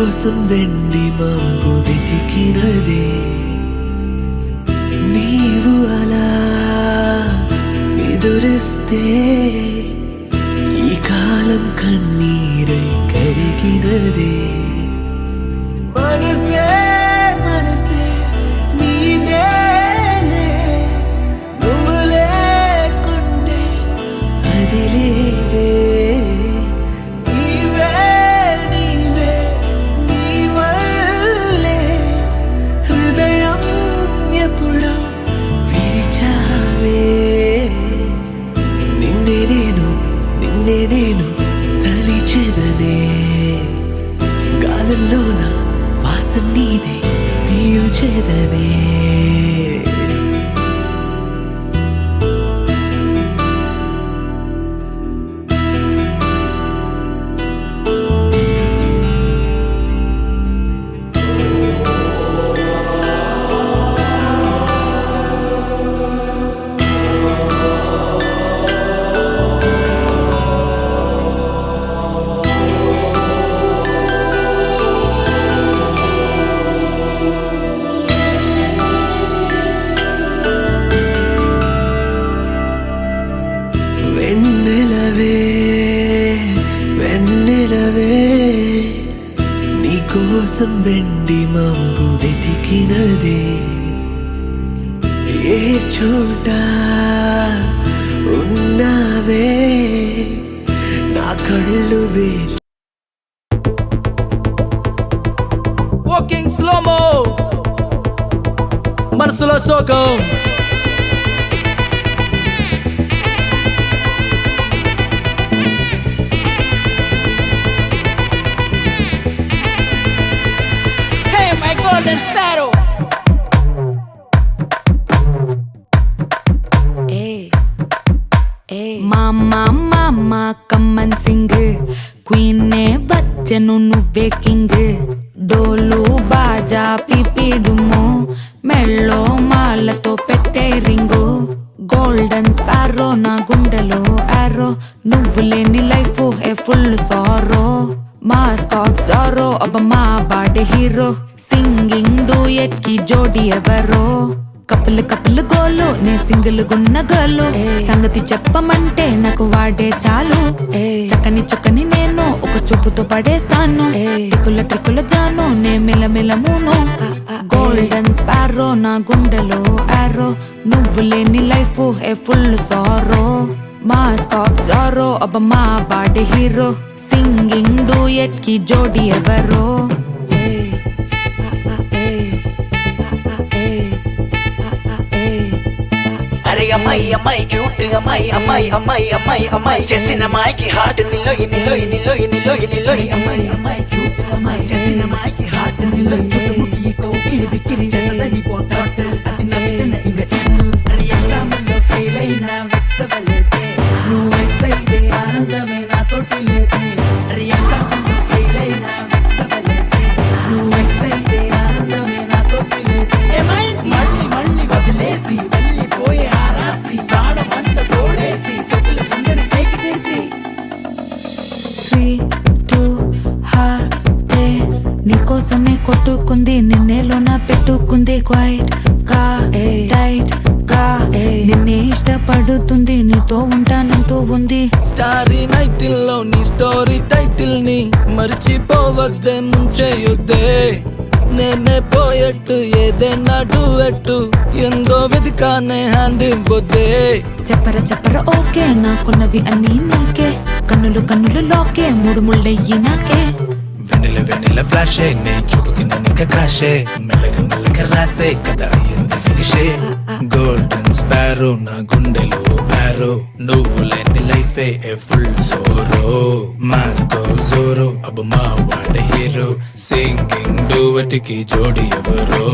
కోసం వెండి మబ్బు వెతికినదే నీవు అలా ఎదురిస్తే ఈ కాలం కన్నీరై కరిగినదే మనసే మనసే నీదేలే నువ్వు లేకుంటే అది లేదే నీవే నీవే నీ వల్లే హృదయం ఎప్పుడో విరిచావే నిన్నే నేను తలిచెదనే గాలుల్లోన వాసన నీదే పీల్చెదనే వెన్నెలవే నీకోసం వెండి మబ్బు వెతికినదే ఏ చోట ఉన్నావే నా కళ్ళు వాకింగ్ స్లోమో మనసులో సోకం Golden Sparrow. Mama, come and sing. Queen ne bachanu nuve king. Dolu baja pipi dumo. Mello malato pette ringo. Golden Sparrow na gundalo arrow. Nuvuleni life e full sorrow. Mask of sorrow abba ma bade hero. Singing duvet కి జోడి ఎవరో couple గోలు నే single గున్న గోలు సంగతి చెప్పమంటే నాకు వాడే చాలు చక్కని నేను ఒక చూపుతో పడేస్తాను ట్రిక్కుల జాను నే మెలమూను గోల్డెన్ స్పారో నా గుండెలో ఆరో నువ్వు లేని life A full sorrow mask of sorrow అబ్బ మా బాడే హీరో సింగింగ్ డూయట్ కి జోడి ఎవరో అమ్మాయి క్యూట్ అమ్మాయి చేసిన అమ్మాయికి హార్ట్ నిలో అమ్మాయి క్యూట్ అమ్మాయి చేసిన అమ్మాయికి హార్ట్ నిలో బిక్కిరి చేసదని పోతాట్ అది నవ్విన ఇంక చెన్ను అది ఎగ్జామ్లో ఫెయిల్ అయినా వెక్సవలేదే నువ్వు వెక్సైతే ఆనందమే నాతోటి లేదే అది ఎగ్జామ్లో ఫెయిల్ అయినా వెక్సవలేదే నువ్వు వెక్సైతే ఆనందమే నాతోటి లేదే మళ్ళీ వదిలేసి వెళ్ళిపోయే ఆరాసి ప్రాణమంత తోడేసి సొక్కుల సందరి పైకి తీసి 3, 2 హార్టే నీకోసమే కొట్టుకుంది నిన్నేలోన పెట్టుకుంది క్వైట్ గా టైట్ గా నిన్నే ఇష్టపడుతుంది నీతో ఉంటానంటూ ఉంది స్టారీ నైటిల్ లో నీ స్టోరీ టైటిల్ ని మర్చిపోవద్దే ముంచేయొద్దే నేనే పోయట్టు ఏదైనా డూయట్టు ఎందో వెతికానే హ్యాండ్ ఇవ్వొద్దే చెప్పర ఓకే నాకున్నవి అన్నీ నీకే కన్నులు లోకే మూడు ముళ్ళయ్యి నాకే వెన్నెల ఫ్లాషే నే చూపుకిన నీక క్రాషే మెల్లగా రాసే కదా అయ్యింది ఫినిషే గోల్డెన్ స్పారో నా గుండెలో ఆరో నువ్వు లేని లైఫే ఏ ఫుల్ సోరో మాస్కో జోరో అబ్బ మా వాడ హీరో సింగింగ్ డూవెట్ కి జోడి ఎవరో